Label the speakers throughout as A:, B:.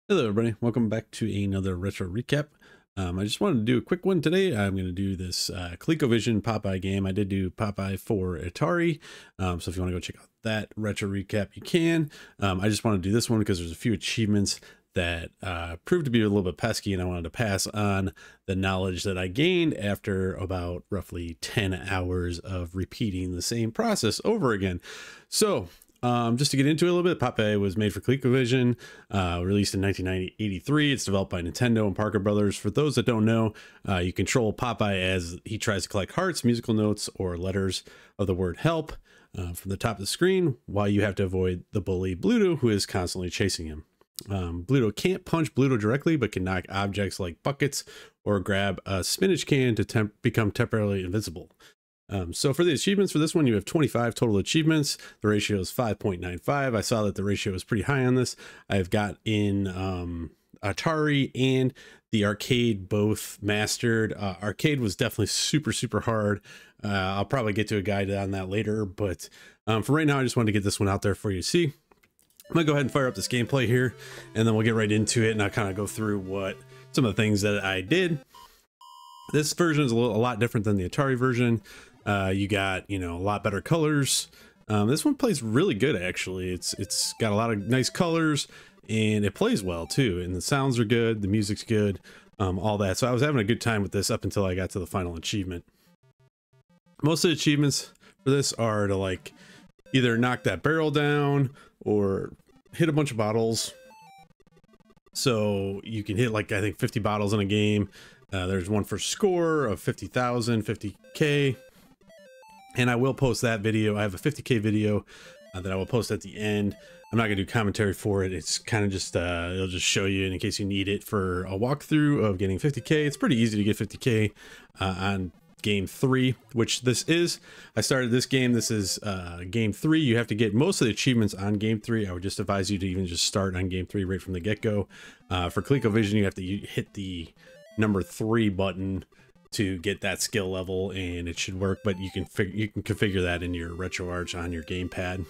A: Hello everybody, welcome back to another retro recap. I just wanted to do a quick one today. I'm going to do this Colecovision Popeye game. I did do Popeye for Atari, so if you want to go check out that retro recap, you can. I just want to do this one because there's a few achievements that proved to be a little bit pesky, and I wanted to pass on the knowledge that I gained after about roughly 10 hours of repeating the same process over again. So just to get into it a little bit, Popeye was made for Colecovision, released in 1983. It's developed by Nintendo and Parker Brothers. For those that don't know, you control Popeye as he tries to collect hearts, musical notes, or letters of the word help from the top of the screen, while you have to avoid the bully Bluto, who is constantly chasing him. Bluto can't punch Bluto directly, but can knock objects like buckets or grab a spinach can to become temporarily invincible. So for the achievements for this one, you have 25 total achievements. The ratio is 5.95. I saw that the ratio is pretty high on this. I've got in Atari and the arcade both mastered. Arcade was definitely super hard. I'll probably get to a guide on that later, but for right now, I just wanted to get this one out there for you to see. I'm gonna go ahead and fire up this gameplay here, and then we'll get right into it, and I'll kind of go through what some of the things that I did. This version is a lot different than the Atari version. You got, a lot better colors. This one plays really good, actually. It's got a lot of nice colors, and it plays well too, and the sounds are good, the music's good, all that. So I was having a good time with this up until I got to the final achievement. Most of the achievements for this are to like either knock that barrel down or hit a bunch of bottles. So you can hit like, I think 50 bottles in a game. There's one for score of 50,000, 50K. And I will post that video. I have a 50K video that I will post at the end. I'm not gonna do commentary for it. It's kind of just, it'll just show you in case you need it for a walkthrough of getting 50K. It's pretty easy to get 50K on game 3, which this is. I started this game. This is game 3. You have to get most of the achievements on game 3. I would just advise you to even just start on game 3 right from the get-go. For Colecovision, you have to hit the number 3 button to get that skill level, and it should work, but you can configure that in your RetroArch on your gamepad.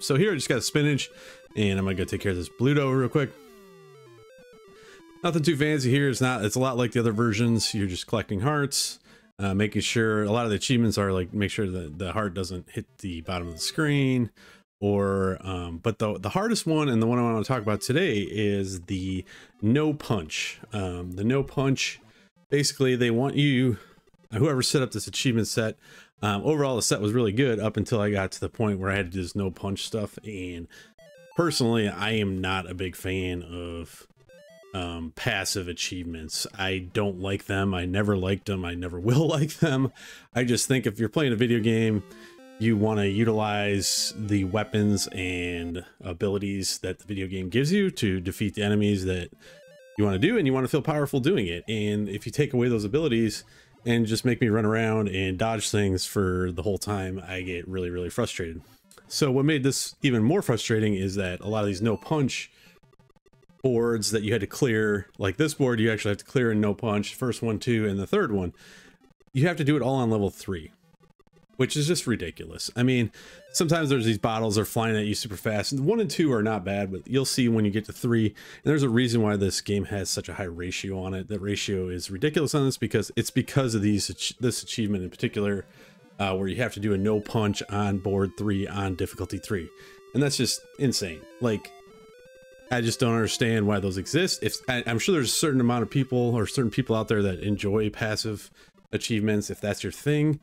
A: So here I just got a spinach, and I'm gonna go take care of this Bluto real quick. Nothing too fancy here. It's a lot like the other versions. You're just collecting hearts, making sure a lot of the achievements are like make sure that the heart doesn't hit the bottom of the screen, or but the hardest one, and the one I want to talk about today, is the no punch. The no punch, basically they want you, whoever set up this achievement set, overall the set was really good up until I got to the point where I had to do this no punch stuff, and personally I am not a big fan of passive achievements. I don't like them. I never liked them. I never will like them. I just think if you're playing a video game, you want to utilize the weapons and abilities that the video game gives you to defeat the enemies that you want to do, and you want to feel powerful doing it. And if you take away those abilities and just make me run around and dodge things for the whole time, I get really frustrated. So what made this even more frustrating is that a lot of these no punch boards that you had to clear, like this board, you actually have to clear in no punch, first one, 2, and the third one, you have to do it all on level 3, which is just ridiculous. I mean, sometimes there's these bottles are flying at you super fast, and 1 and 2 are not bad, but you'll see when you get to 3, and there's a reason why this game has such a high ratio on it. That ratio is ridiculous on this because of this achievement in particular, where you have to do a no punch on board 3 on difficulty 3, and that's just insane. Like, I just don't understand why those exist. I'm sure there's a certain amount of people or certain people out there that enjoy passive achievements. If that's your thing,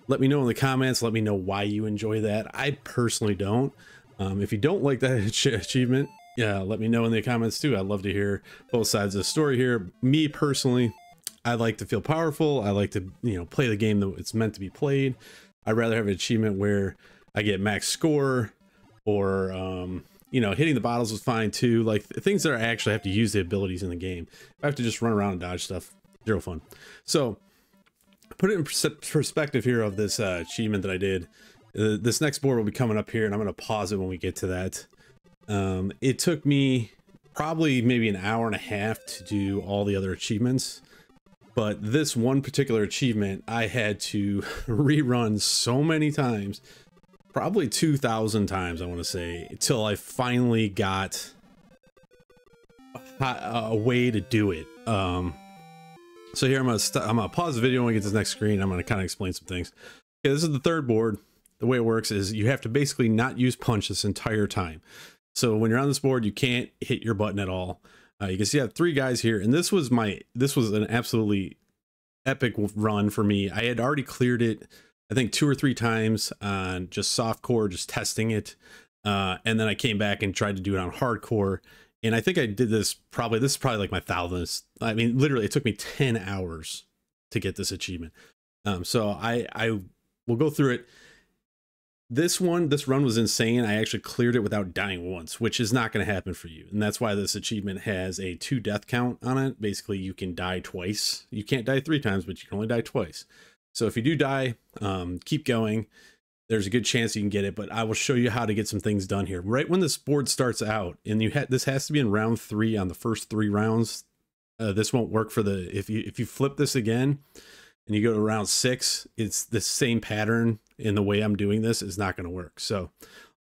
A: let me know in the comments. Let me know why you enjoy that. I personally don't. If you don't like that achievement, yeah, let me know in the comments too. I'd love to hear both sides of the story here. Me personally, I like to feel powerful. I like to, play the game that it's meant to be played. I'd rather have an achievement where I get max score, or hitting the bottles was fine too. Like things that I actually have to use the abilities in the game. If I have to just run around and dodge stuff, zero fun. So put it in perspective here of this achievement that I did. This next board will be coming up here, and I'm going to pause it when we get to that. It took me probably maybe an hour and a half to do all the other achievements, but this one particular achievement I had to rerun so many times, probably 2,000 times I want to say, until I finally got a way to do it. So here I'm gonna pause the video when we get to this next screen. I'm gonna kind of explain some things. Okay, this is the third board. The way it works is you have to basically not use punch this entire time. So when you're on this board, you can't hit your button at all. You can see I have 3 guys here, and this was an absolutely epic run for me. I had already cleared it, I think 2 or 3 times on just softcore, just testing it. And then I came back and tried to do it on hardcore. And I think I did this is probably like my 1000th. I mean, literally it took me 10 hours to get this achievement. So I will go through it. This run was insane. I actually cleared it without dying once, which is not going to happen for you. And that's why this achievement has a 2 death count on it. Basically, you can die twice. You can't die 3 times, but you can only die twice. So if you do die, keep going. There's a good chance you can get it, but I will show you how to get some things done here. Right when this board starts out, and this has to be in round 3 on the first 3 rounds. This won't work for if you flip this again and you go to round 6, it's the same pattern in the way I'm doing this is not going to work. So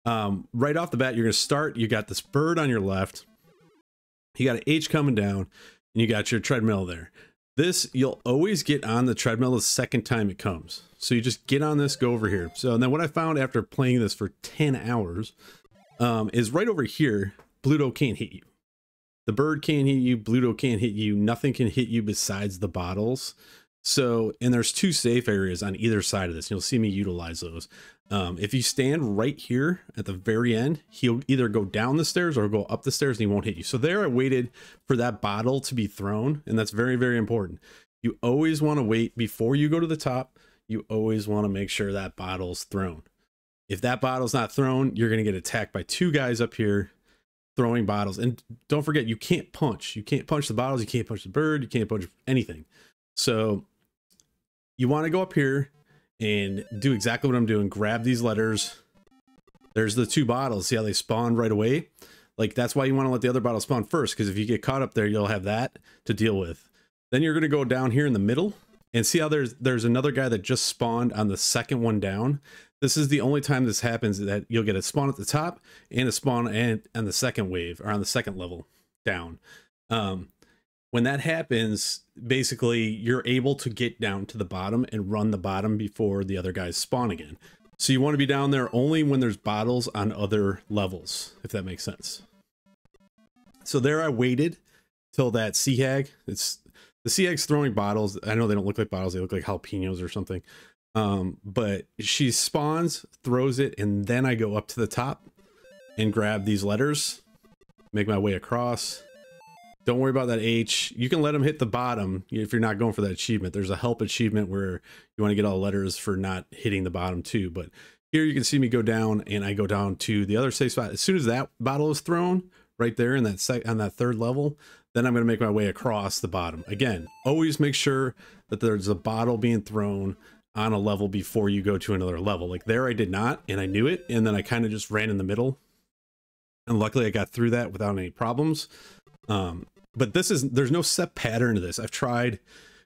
A: right off the bat, you're going to start, you got this bird on your left, you got an H coming down, and you got your treadmill there. This, you'll always get on the treadmill the second time it comes. So you just get on this, go over here. So and then what I found after playing this for 10 hours is right over here, Bluto can't hit you. The bird can't hit you, Bluto can't hit you, nothing can hit you besides the bottles. So, and there's 2 safe areas on either side of this. You'll see me utilize those. If you stand right here at the very end, he'll either go down the stairs or go up the stairs and he won't hit you. So there I waited for that bottle to be thrown. And that's very, very important. You always want to wait before you go to the top. You always want to make sure that bottle's thrown. If that bottle's not thrown, you're going to get attacked by 2 guys up here throwing bottles. And don't forget, you can't punch. You can't punch the bottles. You can't punch the bird. You can't punch anything. So you want to go up here and do exactly what I'm doing. Grab these letters. There's the 2 bottles. See how they spawn right away? Like, that's why you want to let the other bottle spawn first, because if you get caught up there, you'll have that to deal with. Then you're going to go down here in the middle and see how there's another guy that just spawned on the second one down. This is the only time this happens, that you'll get a spawn at the top and a spawn on the second wave, or on the second level down. When that happens, basically you're able to get down to the bottom and run the bottom before the other guys spawn again. So you want to be down there only when there's bottles on other levels, if that makes sense. So there I waited till that sea hag. The sea hag's throwing bottles. I know they don't look like bottles. They look like jalapenos or something. But she spawns, throws it, and then I go up to the top and grab these letters, make my way across. Don't worry about that H. You can let them hit the bottom if you're not going for that achievement. There's a help achievement where you want to get all the letters for not hitting the bottom too. But here you can see me go down, and I go down to the other safe spot. As soon as that bottle is thrown right there in that on that third level, then I'm going to make my way across the bottom. Again, always make sure that there's a bottle being thrown on a level before you go to another level. Like there I did not, and I knew it, and then I kind of just ran in the middle. And luckily I got through that without any problems. But there's no set pattern to this. I've tried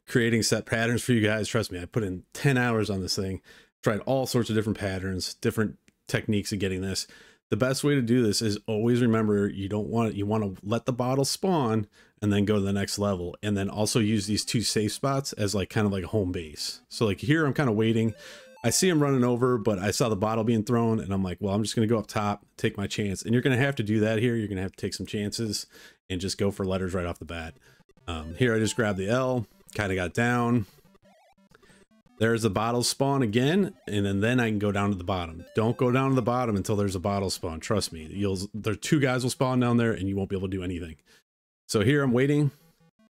A: creating set patterns for you guys. Trust me, I put in 10 hours on this thing, tried all sorts of different patterns, different techniques of getting this. The best way to do this is always remember, you want to let the bottle spawn and then go to the next level. And then also use these 2 safe spots as like kind of like a home base. So like here, I'm kind of waiting. I see him running over, but I saw the bottle being thrown and I'm like, well, I'm just going to go up top, take my chance. And you're going to have to do that here. You're going to have to take some chances and just go for letters right off the bat. Here, I just grabbed the L, kind of got down. There's the bottle spawn again, and then I can go down to the bottom. Don't go down to the bottom until there's a bottle spawn. Trust me, there 2 guys will spawn down there and you won't be able to do anything. So here I'm waiting.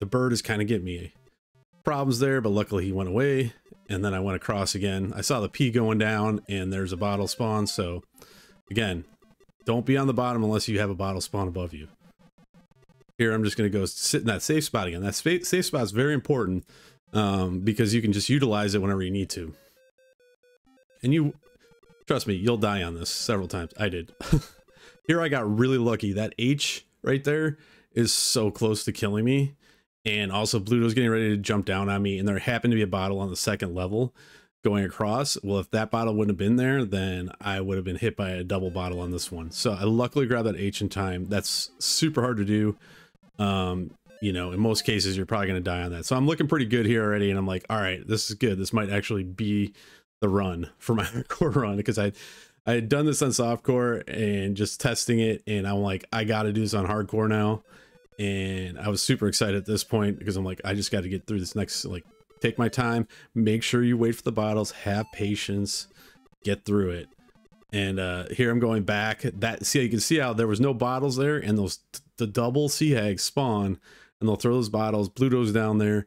A: The bird is kind of getting me problems there, but luckily he went away. And then I went across again. I saw the P going down and there's a bottle spawn. So again, don't be on the bottom unless you have a bottle spawn above you. Here, I'm just going to go sit in that safe spot again. That safe spot is very important because you can just utilize it whenever you need to. And trust me, you'll die on this several times. I did. Here, I got really lucky. That H right there is so close to killing me. And also Bluto's getting ready to jump down on me. And there happened to be a bottle on the second level going across. Well, if that bottle wouldn't have been there, then I would have been hit by a double bottle on this one. So I luckily grabbed that H in time. That's super hard to do. You know, in most cases, you're probably going to die on that. So I'm looking pretty good here already. And I'm like, all right, this is good. This might actually be the run for my hardcore run, because I had done this on softcore and just testing it. And I'm like, I got to do this on hardcore now. And I was super excited at this point because I'm like, I just got to get through this next, like, take my time, make sure you wait for the bottles, have patience, get through it. And here I'm going back. See, you can see how there was no bottles there, and the double sea hags spawn, and they'll throw those bottles. Bluto's down there.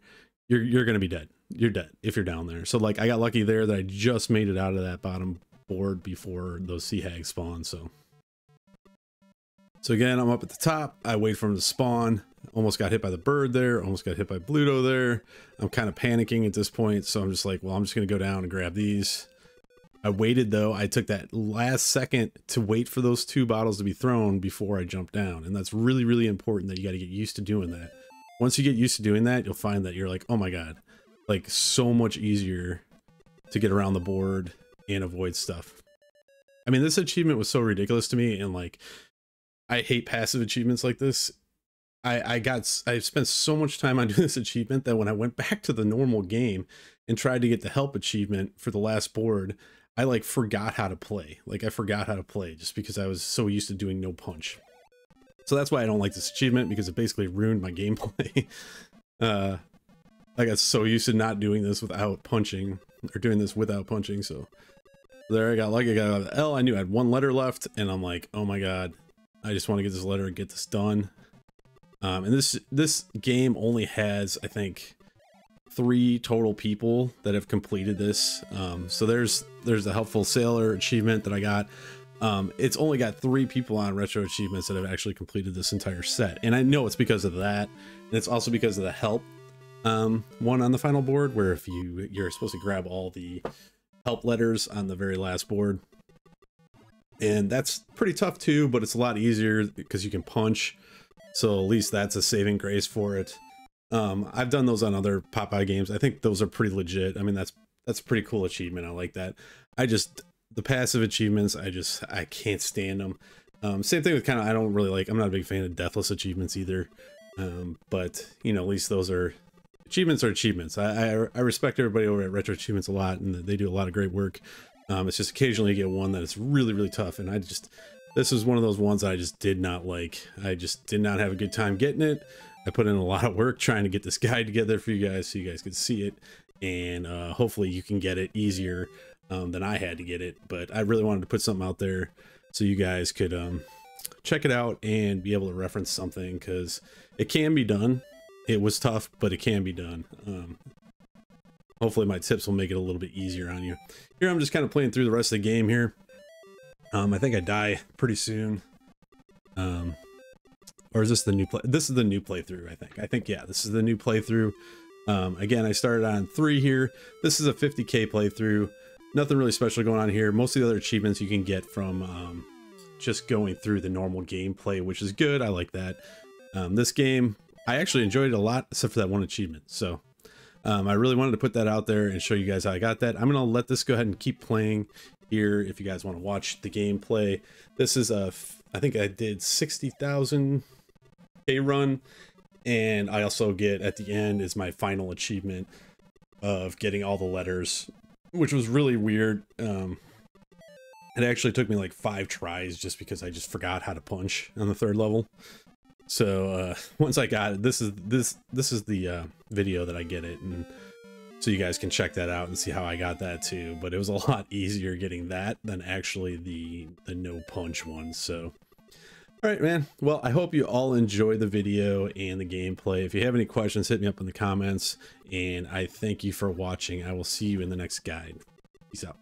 A: You're gonna be dead. You're dead if you're down there. So like, I got lucky there that I just made it out of that bottom board before those sea hags spawn. So again, I'm up at the top. I wait for them to spawn. Almost got hit by the bird there. Almost got hit by Bluto there. I'm kind of panicking at this point, so I'm just like, well, I'm just gonna go down and grab these. I waited though. I took that last second to wait for those 2 bottles to be thrown before I jumped down. And that's really, really important that you got to get used to doing that. Once you get used to doing that, you'll find that you're like, oh my God, like so much easier to get around the board and avoid stuff. I mean, this achievement was so ridiculous to me. And like, I hate passive achievements like this. I spent so much time on doing this achievement that when I went back to the normal game and tried to get the help achievement for the last board, I like forgot how to play. Like I forgot how to play just because I was so used to doing no punch. So that's why I don't like this achievement, because it basically ruined my gameplay. I got so used to not doing this without punching, or doing this without punching. So there I got lucky. I got the L. I knew I had 1 letter left, and I'm like, oh my God, I just want to get this letter and get this done. And this game only has, I think, 3 total people that have completed this. So there's the helpful sailor achievement that I got. It's only got 3 people on Retro Achievements that have actually completed this entire set, and I know it's because of that, and it's also because of the help one on the final board, where if you're supposed to grab all the help letters on the very last board, and that's pretty tough too, but it's a lot easier because you can punch. So at least that's a saving grace for it. I've done those on other Popeye games. I think those are pretty legit. I mean, that's a pretty cool achievement. I like that. The passive achievements, I can't stand them. Same thing with I'm not a big fan of deathless achievements either. But you know, at least those are achievements. I respect everybody over at Retro Achievements a lot, and they do a lot of great work. It's just occasionally you get one that is really, really tough, and this is one of those ones I just did not like. I just did not have a good time getting it. I put in a lot of work trying to get this guide together for you guys so you guys could see it, and hopefully you can get it easier than I had to get it. But I really wanted to put something out there so you guys could check it out and be able to reference something, because it can be done. It was tough, but it can be done. Hopefully my tips will make it a little bit easier on you. Here I'm just kind of playing through the rest of the game here. I think I die pretty soon. Or is this the new play? This is the new playthrough, I think. Yeah, this is the new playthrough. Again, I started on 3 here. This is a 50k playthrough. Nothing really special going on here. Most of the other achievements you can get from just going through the normal gameplay, which is good. I like that. This game, I actually enjoyed it a lot, except for that one achievement. So I really wanted to put that out there and show you guys how I got that. I'm going to let this go ahead and keep playing here if you guys want to watch the gameplay. This is I think I did 60,000 K run, and I also get at the end is my final achievement of getting all the letters, which was really weird. It actually took me like 5 tries just because I just forgot how to punch on the 3rd level. So once I got it, this is the video that I get it, and so you guys can check that out and see how I got that too. But it was a lot easier getting that than actually the no punch one. So all right, man. Well, I hope you all enjoy the video and the gameplay. If you have any questions, hit me up in the comments, and I thank you for watching. I will see you in the next guide. Peace out.